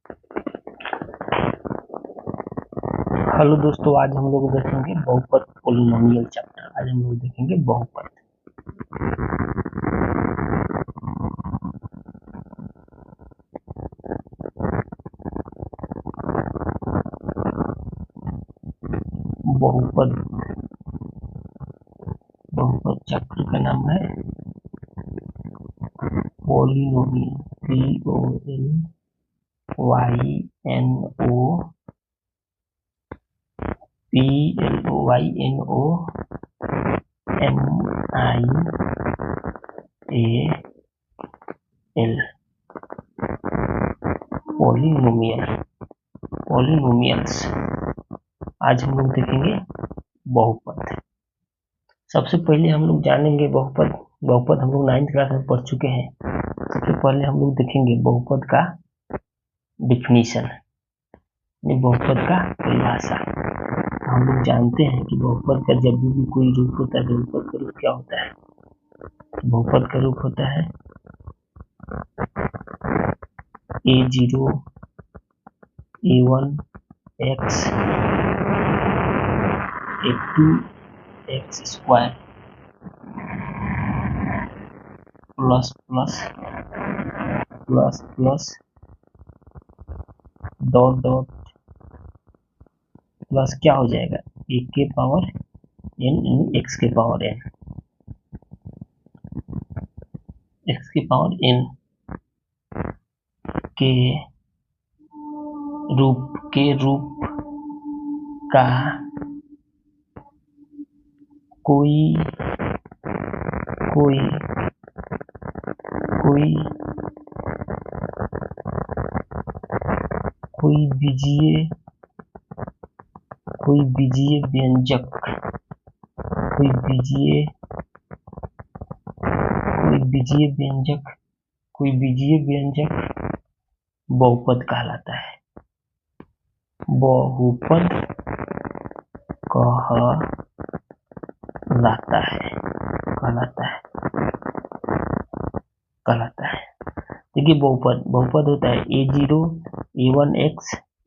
Hello दोस्तों, आज हम लोग देखेंगे बहुपद पोलिनोमियल चैप्टर। आज हम लोग देखेंगे बहुपद। बहुपद बहुपद चैप्टर का नाम है पोलिनोमियल। POLINOMIAL polynomial polynomials. आज हम लोग देखेंगे बहुपद। सबसे पहले हम लोग जानेंगे बहुपद हम लोग 9th क्लास में पढ़ चुके हैं। सबसे पहले हम लोग देखेंगे बहुपद का डिफिनीशन, बहुपद का परिभाषा। हम लोग जानते हैं कि बहुपद का जब भी कोई रूप होता है, बहुपद का रूप क्या होता है? बहुपद का रूप होता है A0 A1 x A2 x square plus plus plus plus dot dot plus क्या हो जाएगा? a के पावर n x के पावर n, x के पावर n के रूप का कोई बीजीय व्यंजक बहुपद कहलाता है। बहुपद कहलाता है। देखिए, बहुपद होता है A0 A1 x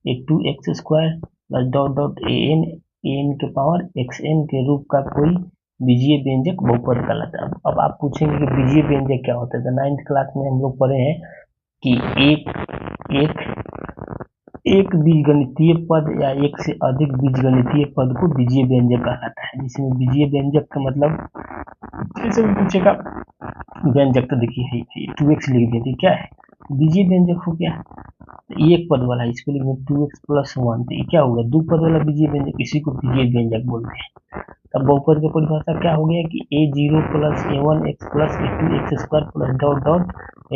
A2 x square plus dot dot an के पावर xn के रूप का कोई बीजीय व्यंजक बहुपद कहलाता है। अब आप पूछेंगे कि बीजीय व्यंजक क्या होता है? तो 9th क्लास में हम लोग पढ़े हैं कि एक बीजगणितीय पद या एक से अधिक बीजगणितीय पद को बीजीय व्यंजक कहलाता है। जिसमें बीजीय व्यंजक का मतलब, जैसे पूछेगा व्यंजक, तो देखिए 2x लिख दिया, तो क्या है? बीजीय व्यंजक हो गया। एक पद वाला इसको लिख दें 2x + 1, तो ये क्या होगा? दो पद वाला बीजीय व्यंजक, इसी को बीजीय व्यंजक बोलते हैं। तब बहुपद की परिभाषा क्या हो गया कि A0 + A1 x + A2 x square plus dot dot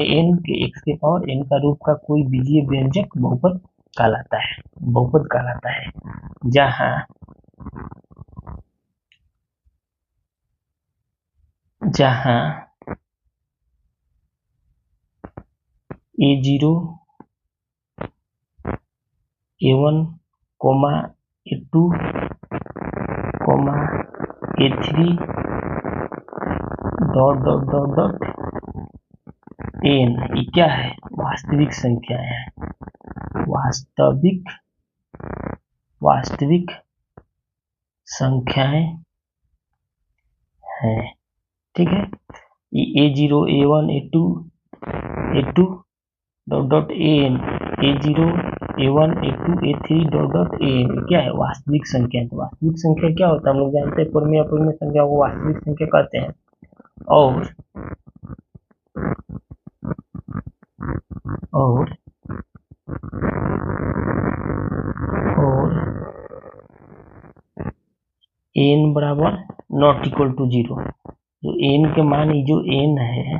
an के x के पावर n का रूप का कोई बीजीय व्यंजक बहुपद कहलाता है। जहां A0 A1 A2 A3 dot dot dot dot n, ये क्या है? वास्तविक संख्याएं हैं। वास्तविक संख्याएं हैं, ठीक है। ये A0 A1 A2 dot dot an, A0 A1 A2 A3 dot dot an, क्या है? वास्तविक संख्या। तो वास्तविक संख्या क्या होता है? हम लोग जानते हैं पूर्णीय अपूर्णीय संख्या को वास्तविक संख्या कहते हैं। और n बराबर नॉट इक्वल टू 0। तो n के मान, ये जो n है,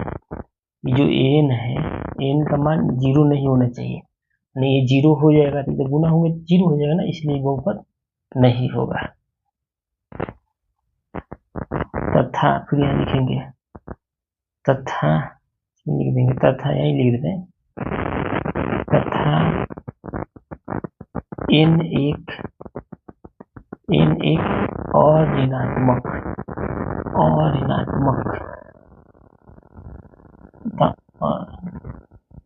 n का मान 0 नहीं होना चाहिए। नहीं, ये 0 हो जाएगा तो जब गुना होंगे 0 हो जाएगा ना, इसलिए बहुपद नहीं होगा। तथा, फिर यहाँ लिखेंगे तथा, लिख देंगे तथा, यहीं लिख देते हैं तथा n एक और ऋणात्मक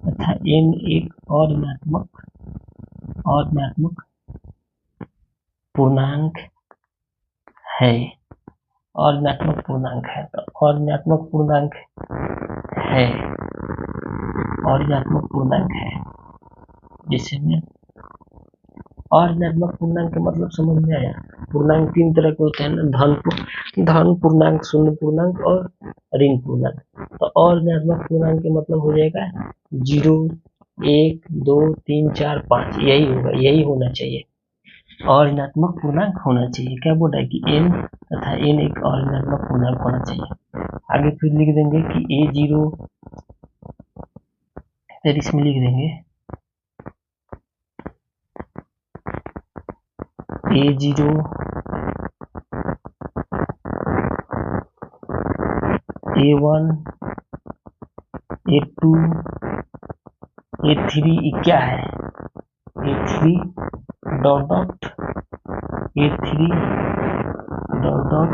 तथा n एक और ऋणात्मक और ऋणात्मक पूर्णांक है, और ऋणात्मक पूर्णांक है, तो और ऋणात्मक पूर्णांक है, और ऋणात्मक पूर्णांक है, जिसमें और ऋणात्मक पूर्णांक का मतलब समझ में आया। पूर्णांक तीन तरह के होते हैं ना, धन पूर्णांक, शून्य पूर्णांक और ऋण पूर्णांक। तो और ऋणात्मक पूर्णांक के मतलब हो जाएगा 0, 1, 2, 3, 4, 5, यही होगा, यही होना चाहिए, और ऋणात्मक पूर्णांक होना चाहिए। क्या बोल रहा है कि n तथा n एक और ऋणात्मक पूर्णांक होना चाहिए। आगे फिर लिख देंगे कि a0, फिर इसमें लिख देंगे a0, a1, a2, a3 क्या है, a3 dot dot a3 dot dot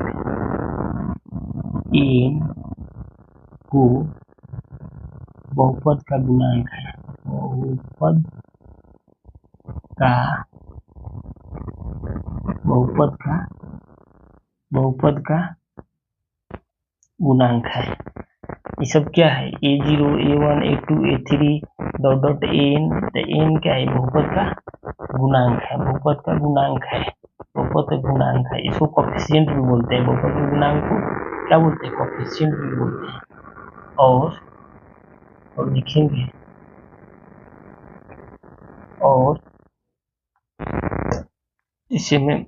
n को बहुपद का गुणांक है, बहुपद का गुणांक है। ये सब क्या है, a0, a1, a2, a3 dot dot n, तो n क्या है, बहुपद का गुणांक है, बहुपद का गुणांक है, बहुपद का गुणांक है। इसको कोफिशिएंट भी बोलते हैं, बहुपद के गुणांक को क्या बोलते हैं, कोफिशिएंट भी बोलते हैं। और लिखेंगे, और इसे में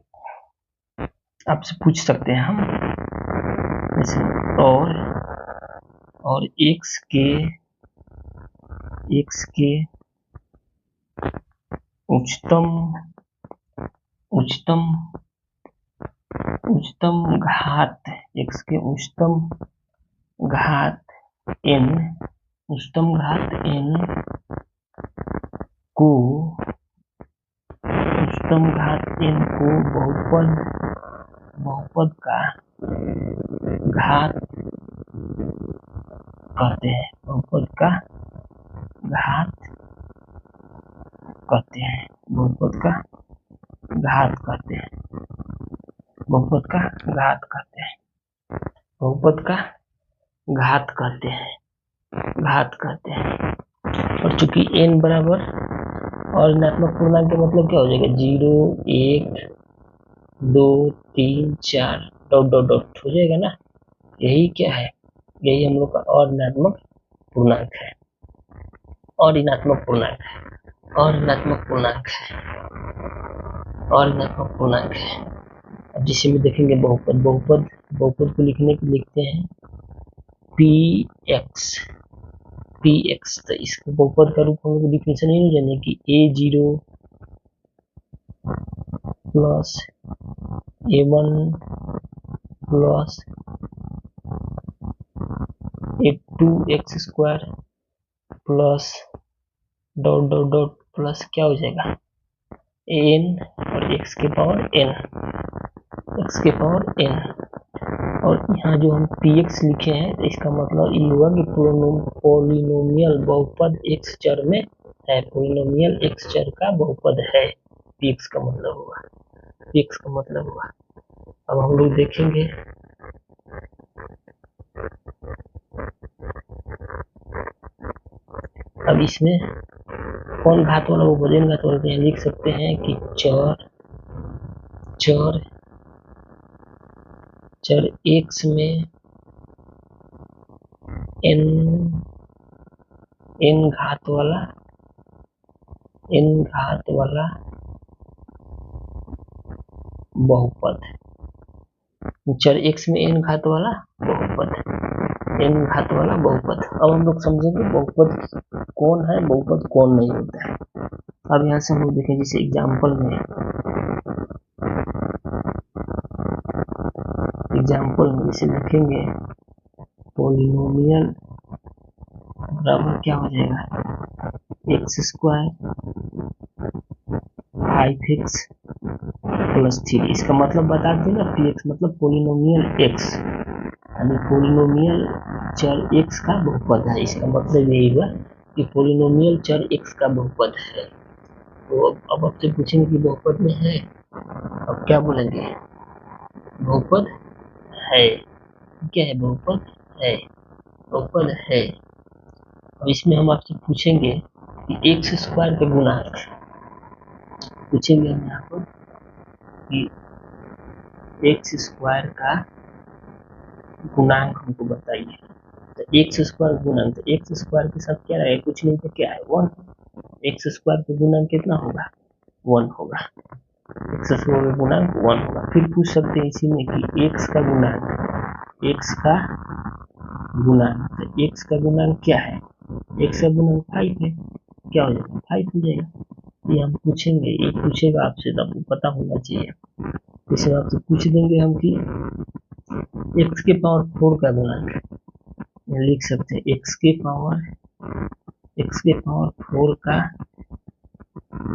आपसे पूछ सकते हैं हम, जैसे और x के उच्चतम घात, x के उच्चतम घात n को बहुपद का घात कहते हैं, बहुपद का घात कहते हैं, बहुपद का घात कहते हैं, बहुपद का घात कहते हैं, बहुपद का घात कहते हैं, घात कहते हैं। और चूंकि n बराबर और ऋणात्मक पूर्णांक का मतलब क्या हो जाएगा, 0, 1, 2, 3, 4 डॉट डॉट डॉट हो जाएगा ना, यही क्या है, यही हम लोग का और ऋणात्मक पूर्णांक है, और ऋणात्मक पूर्णांक है, और ऋणात्मक पूर्णांक है, और ऋणात्मक पूर्णांक है। अब जिसे में देखेंगे बहुपद को लिखने के लिखते हैं px, तो इसको बहुपद का रूप हम लोग डिफिनेशन नहीं जाने कि a0 plus a1 plus a2 x square plus dot dot dot plus क्या हो जाएगा n और x के पावर n, और यहाँ जो हम px लिखे हैं तो इसका मतलब ये हुआ कि पोलिनोमियल बहुपद x चर में है, पोलिनोमियल x चर का बहुपद है, px का मतलब हुआ। अब हम लोग देखेंगे अब इसमें कौन घात वाला बहुपद, n घात वाला, तो लिख सकते हैं कि चर x में n घात वाला बहुपद, चर x में n घात वाला बहुपद। अब हम लोग समझेंगे बहुपद कौन है, बहुपद कौन नहीं होता है। अब यहाँ से हम लोग देखें, जैसे एग्जाम्पल में इसे लिखेंगे पोलिनोमियल बराबर क्या हो जाएगा, x स्क्वायर 5x प्लस 3। इसका मतलब बता दें ना, px मतलब पोलिनोमियल x, यानी पोलिनोमियल चर x का बहुपद है। इसका मतलब यही हुआ कि पोलिनोमियल चर x का बहुपद है। तो अब आपसे पूछेंगे कि बहुपद में है, अब क्या बोलेंगे, बहुपद है। क्या है, बहुपद है, बहुपद है। अब इसमें हम आपसे पूछेंगे कि एक्स स्क्वायर का गुणांक, पूछेंगे हम यहाँ पर कि एक्स स्क्वायर का गुणांक हमको बताइए। तो एक्स स्क्वायर गुणांक, तो एक्स स्क्वायर के साथ क्या रहेगा, कुछ नहीं तो क्या है, 1। एक्स स्क्वायर का गुणांक कितना होगा, 1 होगा। एक्स स्क्वायर का गुणांक 1 होगा। फिर पूछ सकते हैं इसी में कि एक्स का गुणांक, एक्स का गुणांक, तो एक्स का गुणांक क्या है, एक्स का गुणांक 5 है, क्या हो जाएगा, 5 हो जाएगा। ये हम पूछेंगे, ये पूछेगा आपसे तो आपको पता होना चाहिए। जैसे आपसे पूछ देंगे हम कि एक्स के पावर 4 का गुणांक, लिख सकते हैं एक्स के पावर 4 का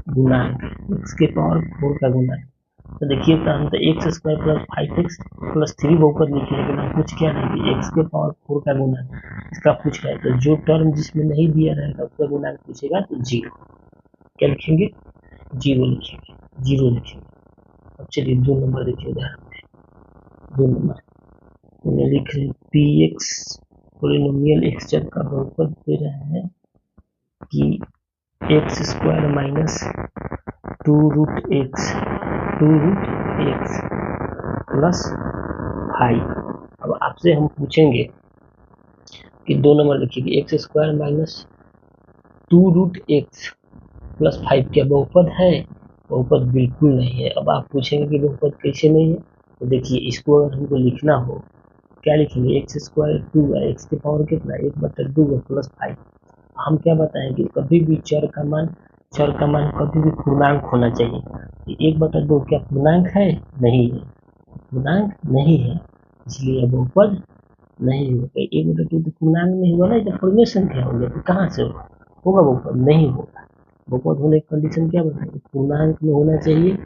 गुणांक, एक्स के पावर 4 का गुणांक। तो देखिए तो हम तो x square plus 5x plus 3 बहुपद लिखे, लेकिन हम कुछ क्या नहीं, एक्स के पावर 4 का गुणांक इसका पूछ रहा है। तो जो टर्म जिसमें नहीं दिया रहेगा उसका गुणांक पूछेगा तो 0। क्या लिखेंगे, 0 लिखेंगे, 0 लिखेंगे। अब चलिए 2 नंबर देखिए उदाहरण में, 2 नंबर में लिख रहे पी एक्स पोलिनोमियल एक्स जब का बहुपद दे रहे हैं कि x square minus 2 root x plus 5। अब आपसे हम पूछेंगे कि 2 नंबर लिखिए कि x square minus 2 root x plus 5 क्या बहुपद है, बहुपद बिल्कुल नहीं है। अब आप पूछेंगे कि बहुपद कैसे नहीं है, तो देखिए इसको अगर हमको लिखना हो क्या लिखेंगे, एक्स स्क्वायर 2 है, एक्स के पावर कितना 1/2 प्लस 5। हम क्या बताएं कि कभी भी चर का मान कभी भी पूर्णांक होना चाहिए। 1/2 क्या पूर्णांक है, नहीं है, पूर्णांक नहीं है, इसलिए बहुपद नहीं होगा। 1/2 तो पूर्णांक नहीं हुआ ना, तो फॉर्मेशन क्या हो गया, तो कहाँ से होगा, बहुपद नहीं होगा। बहुपद होने की कंडीशन क्या बताएंगे, पूर्णांक में होना चाहिए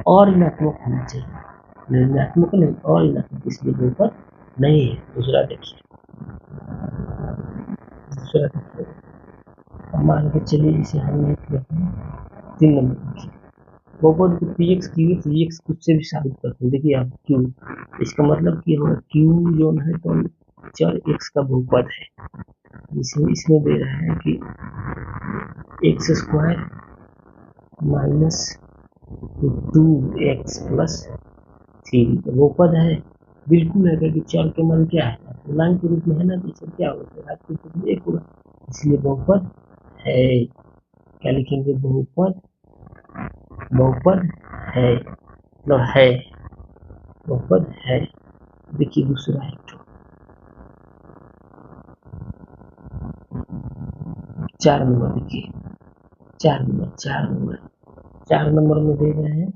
और ऋणात्मक होना चाहिए, ऋणात्मक नहीं और ऋणात्मक, इसलिए बहुपद नहीं है। दूसरा देखिए, मान के चलिए इसे हम लिख लेते हैं 3 नंबर देखिए, बहुपद को p x q x v x खुद से भी साबित करते हैं। देखिए आप क्यू, इसका मतलब कि होगा क्यू जो है तो चर एक्स का बहुपद है। इसमें दे रहा है कि x square minus 2x plus 3 बहुपद है, बिल्कुल है, क्योंकि चर के मान क्या है, पूर्णांक के रूप में है ना, तो इसमें क्या होगा, आपके रूप में 1 होगा, इसलिए बहुपद है। क्या लिखेंगे, बहुपद है, मतलब है, बहुपद है। देखिए दूसरा है, 4 नंबर देखिए, 4 नंबर में दे रहे हैं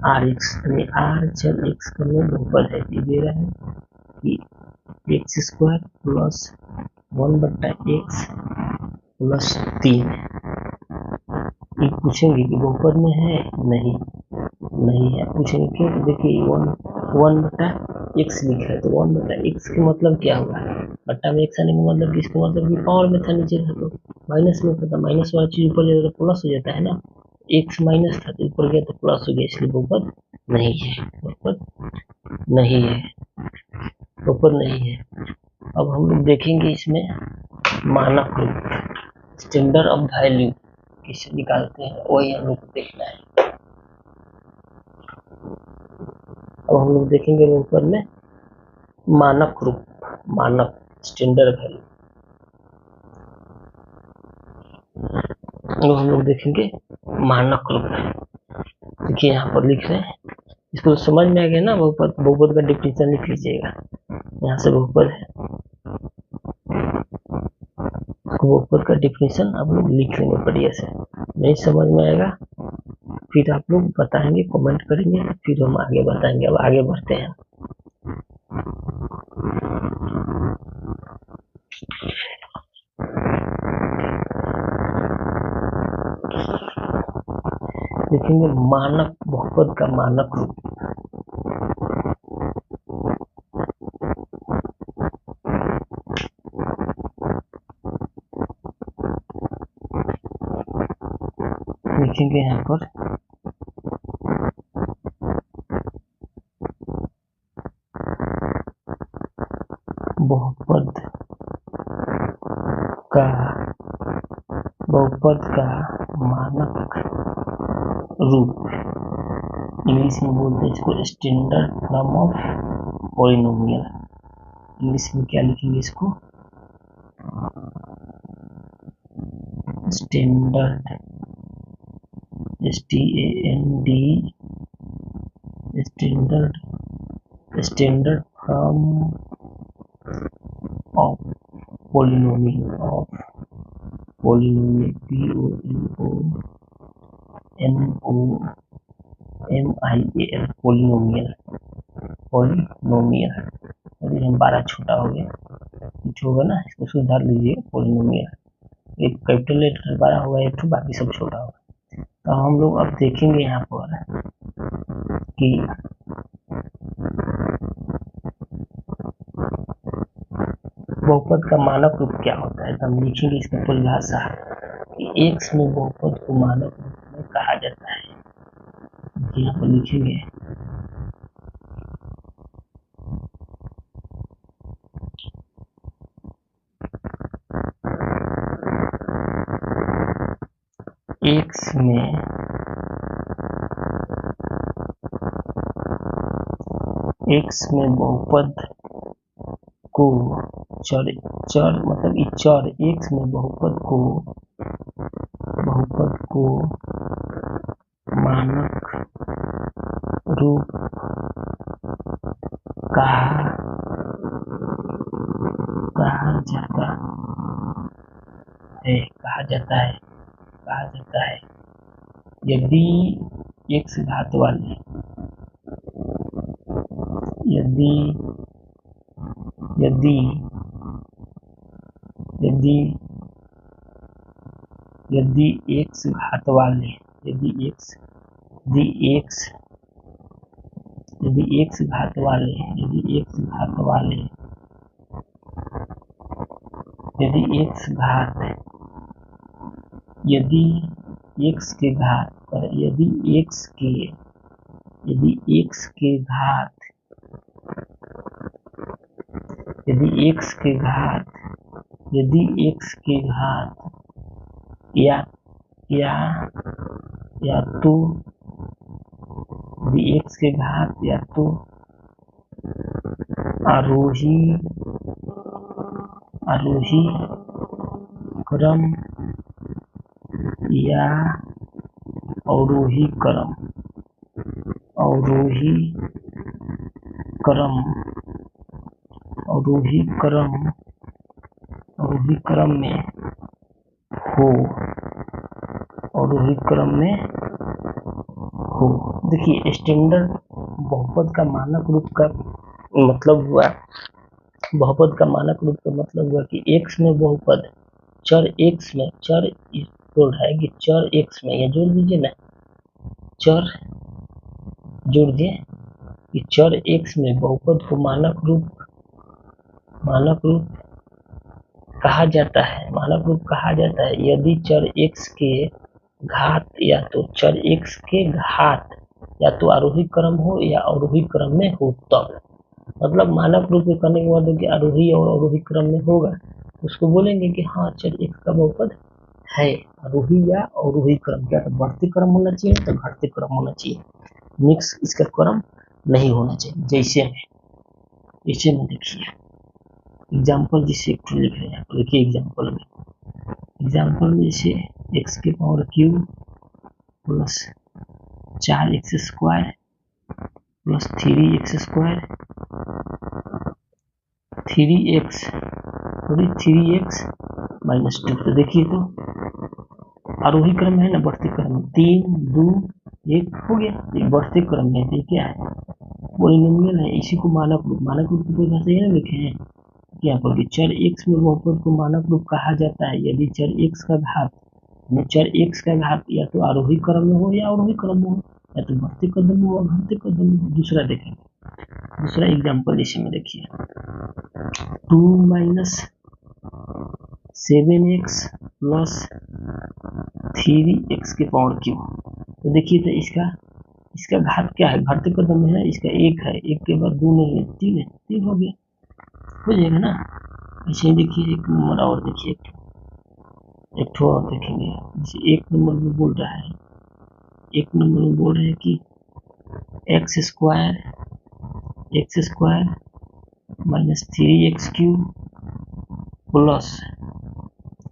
आर एक्स, यानी आर चर एक्स का बहुपद है। ये दे रहा है कि x square plus 1/x plus 3। ये पूछेंगे कि बहुपद में है, नहीं है, पूछेंगे क्यों, तो देखिए 1/x लिखा है, तो 1/x का मतलब क्या हुआ, बट्टा में x आने का मतलब इसका मतलब कि पावर में था, नीचे था तो माइनस में था, माइनस वाला चीज ऊपर जाता तो प्लस हो जाता है ना, x माइनस था तो ऊपर गया तो प्लस हो गया, इसलिए बहुपद नहीं है, बहुपद नहीं है, बहुपद नहीं है। अब हम लोग देखेंगे इसमें मानक रूप, स्टैंडर्ड ऑफ वैल्यू किससे निकालते हैं, वही हम लोग को देखना है। अब हम लोग देखेंगे ऊपर में मानक रूप, मानक स्टैंडर्ड वैल्यू, अब हम लोग देखेंगे मानक रूप। देखिए यहाँ पर लिख रहे हैं, इसको समझ में आ गया ना, बहुपद का डिफिनेशन लिख लीजिएगा, यहाँ से बहुपद है, बहुपद का डिफिनेशन आप लोग लिख लेंगे बढ़िया से। नहीं समझ में आएगा फिर आप लोग बताएंगे, कमेंट करेंगे, फिर हम आगे बताएंगे। अब आगे बढ़ते हैं, देखेंगे मानक बहुपद का मानक रूप। लिखेंगे यहाँ पर बहुपद का मानक रूप, इंग्लिश में बोलते हैं इसको standard form of polynomial. English में क्या लिखेंगे इसको? Standard, standard form of polynomial, POLINOMIAL, polynomial. अभी हम 12 छोटा हो गया, कुछ होगा ना, इसको सुधार लीजिए। पॉलिनोमियल एक कैपिटल लेटर 12 होगा, एक तो बाकी सब छोटा होगा। तो हम लोग अब देखेंगे यहाँ पर कि बहुपद का मानक रूप क्या होता है। तो हम लिखेंगे इसका परिभाषा कि एक्स में बहुपद को मानक रूप में कहा जाता है। यहाँ पर लिखेंगे एक्स में बहुपद को चर मतलब चर एक्स में बहुपद को मानक रूप कहा जाता है यदि एक्स घात वाले यदि एक्स घात वाले या तो आरोही क्रम या अवरोही क्रम में हो। देखिए, स्टैंडर्ड बहुपद का मानक रूप का मतलब हुआ कि एक्स में बहुपद चर एक्स में बोल रहा है कि चर एक्स में, ये जोड़ दीजिए ना, चर जोड़ दिए कि चर एक्स में बहुपद को मानक रूप कहा जाता है यदि चर एक्स के घात या तो चर एक्स के घात या तो आरोही क्रम हो या अवरोही क्रम में हो। तब मतलब मानक रूप में करने के बाद कि आरोही और अवरोही क्रम में होगा, उसको बोलेंगे कि हाँ चर एक्स का बहुपद है आरोही या अवरोही क्रम। क्या तो बढ़ती क्रम होना चाहिए तो घटते क्रम होना चाहिए, मिक्स इसका क्रम नहीं होना चाहिए। जैसे में देखिए एग्जाम्पल, जिसे एक लिख रहे हैं, देखिए एग्जाम्पल में जैसे एक्स के power cube plus 4x square plus 3x square 3x minus 2। तो देखिए तो आरोही क्रम है ना, बढ़ते क्रम में 3 2 1 हो गया, बढ़ते क्रम में ये क्या है, पॉलिनोमियल है। इसी को मानक रूप की परिभाषा ये लिखे हैं यहाँ पर, चर एक्स में बहुपद को मानक रूप कहा जाता है यदि चर एक्स का घात या तो आरोही क्रम में हो या अवरोही क्रम में हो, या तो बढ़ते कदम में हो घटते कदम में हो। दूसरा देखेंगे, दूसरा एग्जाम्पल इसी में देखिए 2 माइनस 7x प्लस 3x के पावर क्यूब। तो देखिए तो इसका घात क्या है, घाते कदम में है, इसका 1 है, 1 के बाद 2 नहीं है, 3 है, 3 हो गया, हो जाएगा ना। ऐसे ही देखिए एक नंबर और देखिए, एक ठो और देखेंगे। जैसे एक नंबर में बोल रहा है, एक नंबर में बोल रहे हैं कि x square minus 3x cube plus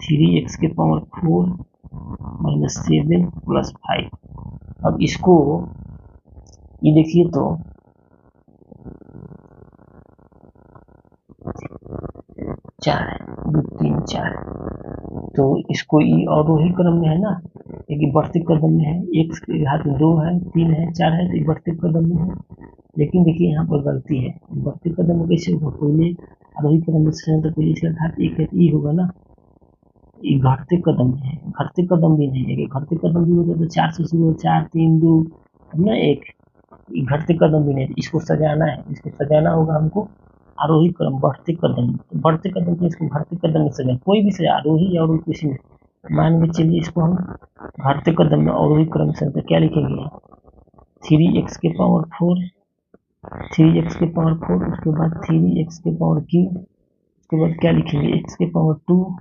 3x के पावर 4 माइनस 7 प्लस 5। अब इसको ये देखिए तो 4 है, 2 3 4, तो इसको ये अवरोही क्रम में है ना, एक बढ़ते कदम में है, x के घात 2 है, 3 है, 4 है, तो ये बढ़ते कदम में है। लेकिन देखिए यहाँ पर गलती है, बढ़ते कदम में कैसे होगा, पहले आरोही क्रम में से तो पहले इसका घात 1 है, तो ये होगा ना, ये घटते कदम में है, घटते कदम भी नहीं है, घटते कदम भी होता तो 4 से शुरू हो, 4 3 2 ना 1, घटते कदम भी नहीं है, इसको सजाना है, इसको सजाना होगा हमको आरोही क्रम बढ़ते कदम, तो बढ़ते कदम पे इसको घटते कदम में सजाए, कोई भी सजा, आरोही या अवरोही किसी में, मान के चलिए इसको हम घटते कदम में अवरोही क्रम से, तो क्या लिखेंगे 3x के पावर 4, 3x के पावर 4, उसके बाद 3x के पावर क्यूब, उसके बाद क्या लिखेंगे x के पावर 2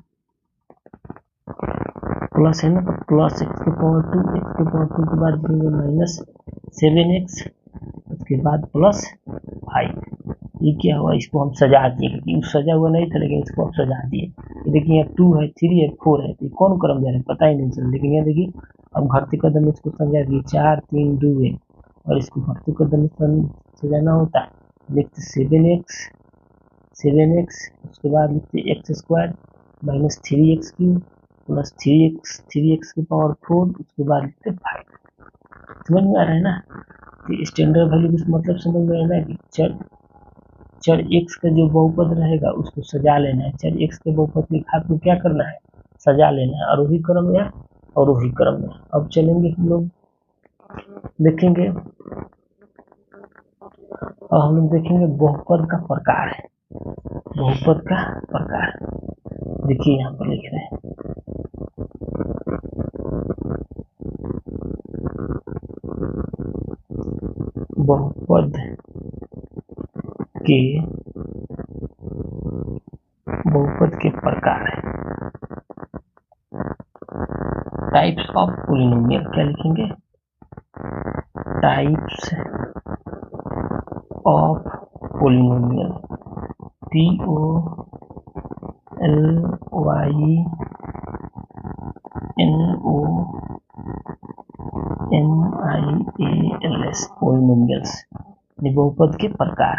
प्लस है ना, तो प्लस x के पावर 2, x के पावर 2 के बाद लिखेंगे माइनस 7x, उसके बाद प्लस 5। ये क्या हुआ, इसको हम सजा दिए, क्योंकि सजा हुआ नहीं था, लेकिन इसको हम सजा दिए। ये देखिए यहाँ 2 है, 3 है, 4 है, तो कौन क्रम जा रहा है पता ही नहीं चला, लेकिन यहाँ देखिए अब घटते कदम में इसको सजा दिए, 4 3 2 है, और इसको घटते कदम में सजाना होता है, लिखते 7x, उसके बाद लिखते x square minus 3x cube plus 3x की पावर 4, उसके बाद लिखते 5। समझ में आ रहा है ना, कि स्टैंडर्ड वैल्यू कुछ मतलब समझ में आना है कि चर x का जो बहुपद रहेगा उसको सजा लेना है, चर x के बहुपद के घात को क्या करना है, सजा लेना है, आरोही क्रम या अवरोही क्रम में। अब चलेंगे हम लोग देखेंगे, और हम लोग देखेंगे बहुपद का प्रकार है, बहुपद का प्रकार देखिए यहाँ पर लिख रहे हैं, बहुपद के प्रकार है, टाइप्स ऑफ पोलिनोमियल, क्या लिखेंगे types of polynomial, POLYNOMIALS polynomials, ये बहुपद के प्रकार।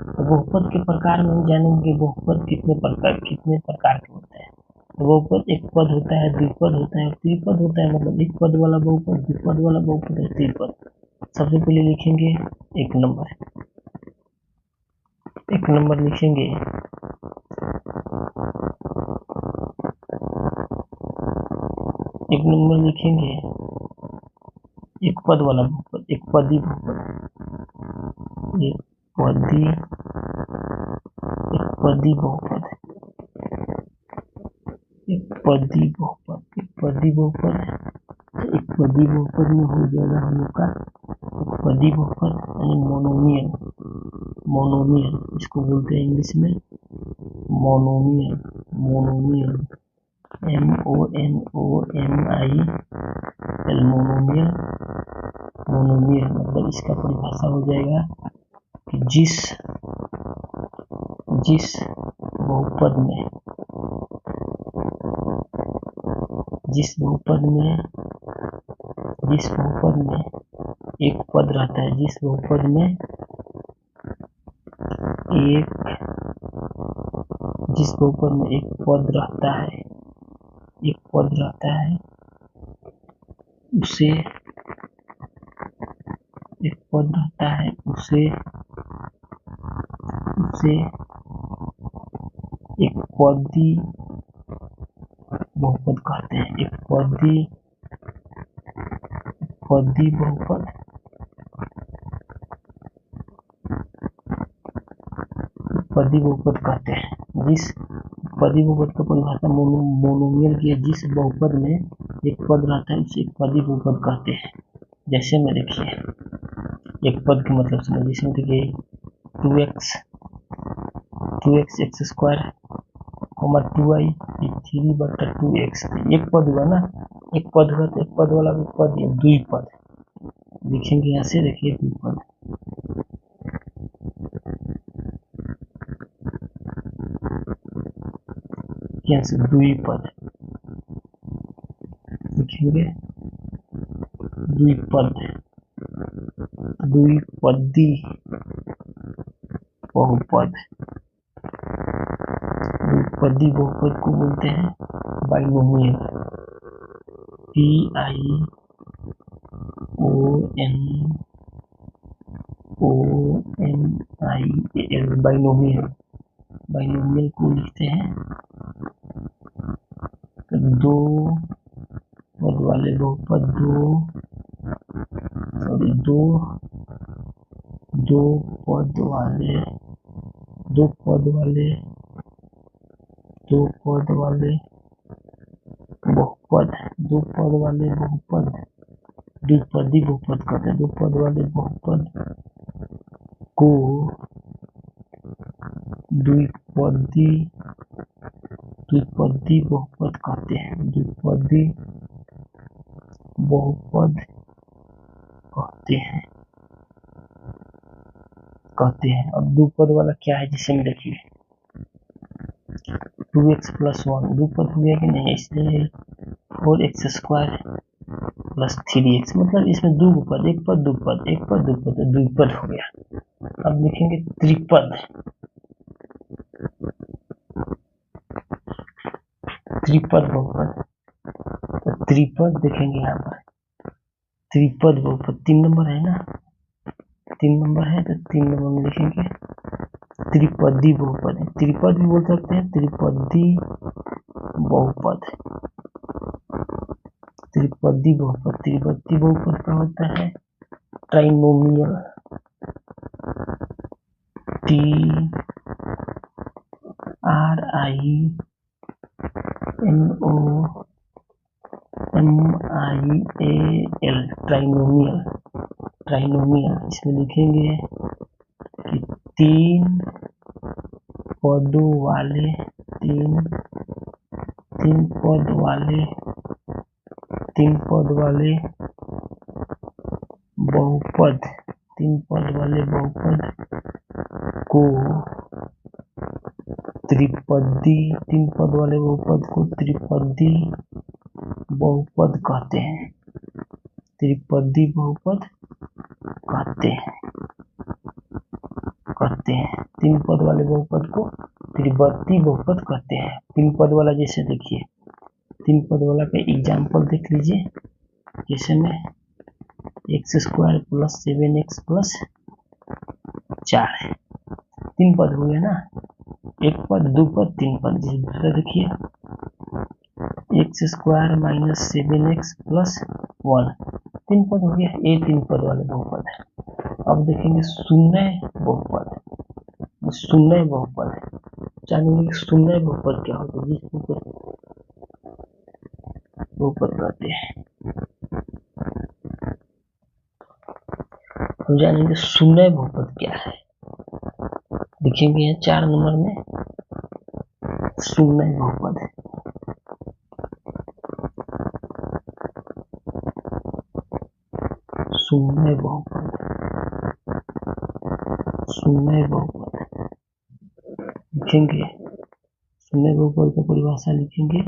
तो बहुपद के प्रकार में हम जानेंगे बहुपद कितने प्रकार के होते हैं। तो बहुपद एक पद होता है, द्विपद होता है, त्रिपद होता है, मतलब एक पद वाला बहुपद, द्विपद वाला बहुपद और त्रिपद। सबसे पहले लिखेंगे एक नंबर लिखेंगे, एक नंबर लिखेंगे एक पद वाला बहुपद, एक पदी बहुपद, एक पदी बहुपद, एक पदी बहुपद में हो जाएगा हम लोग का एक पदी बहुपद यानी मोनोमियल, इसको बोलते हैं इंग्लिश में मोनोमियल, MONOMIL, मोनोमियल मतलब इसका परिभाषा हो जाएगा कि जिस बहुपद में एक पद रहता है, जिस बहुपद में एक पद रहता है, उसे एक पदी बहुपद कहते हैं, एक पदी बहुपद कहते हैं, जिस एकपदी बहुपद का परिभाषा मोनोमियल की है। जिस बहुपद में एक पद रहता है उसे एकपदी बहुपद कहते हैं। जैसे में देखिए एक पद के मतलब समझिए, इसमें देखिए 2x x square 2y 3/2x, एक पद हुआ ना, एक पद हुआ तो एक पद वाला भी पद या द्विपद लिखेंगे। यहाँ से देखिए द्विपद, यहाँ से द्विपद लिखेंगे, द्विपद, द्विपदी बहुपद, द्विपदी बहुपद को बोलते हैं बाइनोमियल, BIONOMIAL, बाइनोमियल। बाइनोमियल को लिखते हैं दो पद वाले बहुपद, दो पद वाले बहुपद, दो पद वाले बहुपद द्विपदी बहुपद कहते हैं। दो पद वाले बहुपद को द्विपदी बहुपद कहते हैं, द्विपदी बहुपद कहते हैं। अब द्विपद वाला क्या है, जिसे में देखिए 2x + 1 द्विपद हो गया कि नहीं, इसलिए 4x स्क्वायर + 3x, मतलब इसमें दो पद, एक पद द्विपद, एक पद द्विपद, द्विपद हो गया। अब लिखेंगे त्रिपद, बहुपद, तो त्रिपद देखेंगे यहाँ पर, त्रिपद बहुपद 3 नंबर है ना, 3 नंबर है तो 3 नंबर में लिखेंगे त्रिपदी बहुपद, त्रिपद भी बोल सकते हैं, त्रिपदी बहुपद, त्रिपदी बहुपद। त्रिपदी बहुपद का होता है ट्राइनोमियल, TRINOMIAL, ट्राइनोमियल। इसमें लिखेंगे कि तीन पदों वाले, तीन पद वाले बहुपद, को त्रिपदी, तीन पद वाले बहुपद को त्रिपदी बहुपद कहते हैं, त्रिपदी बहुपद कहते हैं। तीन पद वाले बहुपद को त्रिपदी बहुपद कहते हैं। तीन पद वाला जैसे देखिए, तीन पद वाला का एग्जाम्पल देख लीजिए, जैसे में x² + 7x + 4 है, तीन पद हो गया ना, एक पद, दो पद, तीन पद। जैसे दूसरा देखिए x² - 7x + 1, तीन पद हो गया, ये तीन पद वाले बहुपद है। अब देखेंगे शून्य बहुपद, जानेंगे शून्य बहुपद क्या होता है, जिसको बहुपद कहते हैं। हम जानेंगे शून्य बहुपद क्या है, लिखेंगे 4 नंबर में शून्य बहुपद है। शून्य बहुपद लिखेंगे, शून्य बहुपद का परिभाषा लिखेंगे,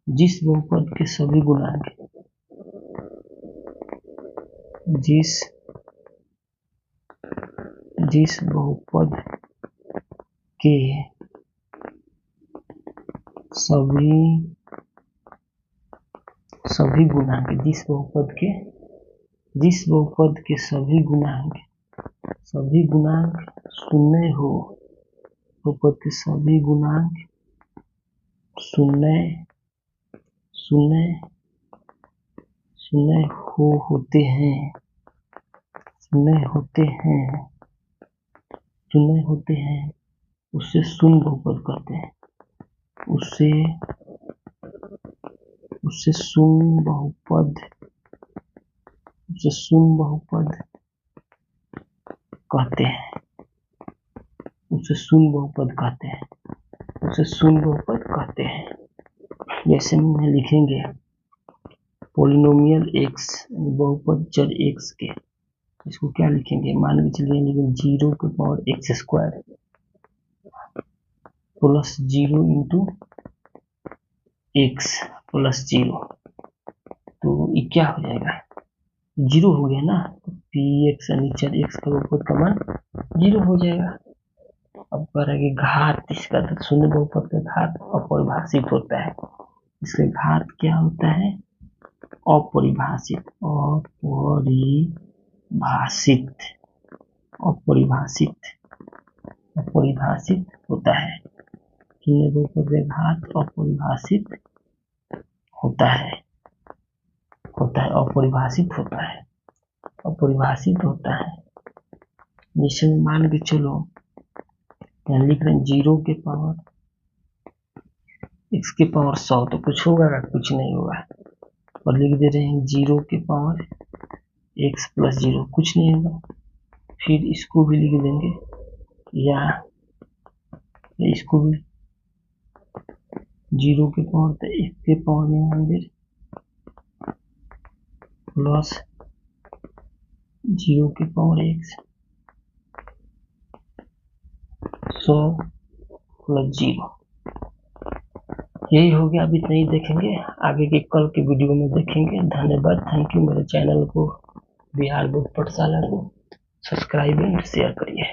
जिस बहुपद के सभी गुणांक, जिस बहुपद के सभी गुणांक, जिस बहुपद के सभी गुणांक शून्य हो, बहुपद के सभी गुणांक शून्य होते हैं, उससे शून्य बहुपद कहते हैं। उसे शून्य बहुपद कहते हैं। जैसे में लिखेंगे पोलिनोमियल एक्स बहुपद चर एक्स के, इसको क्या लिखेंगे, मान के चलिए लेकिन 0 के power x square plus 0 into x plus 0, तो ये क्या हो जाएगा, 0 हो गया ना, तो पी एक्स यानी चर एक्स का बहुपद का मान 0 हो जाएगा। अब करेंगे घात, इसका तो शून्य बहुपद का घात अपरिभाषित होता है, इसका घात क्या होता है, अपरिभाषित होता है। शून्य बहुपद का घात अपरिभाषित होता है। जैसे मान के चलो यहाँ लिख रहे हैं 0 के पावर x के पावर 100, तो कुछ होगा क्या, कुछ नहीं होगा। और लिख दे रहे हैं 0 के पावर x प्लस 0, कुछ नहीं होगा। फिर इसको भी लिख देंगे, या इसको भी 0 के पावर तो x के पावर में होंगे प्लस 0 के पावर x 100 प्लस 0, यही हो गया। अभी नहीं देखेंगे, आगे के कल के वीडियो में देखेंगे। धन्यवाद, थैंक यू। मेरे चैनल को बिहार बोर्ड पाठशाला को सब्सक्राइब एंड शेयर करिए।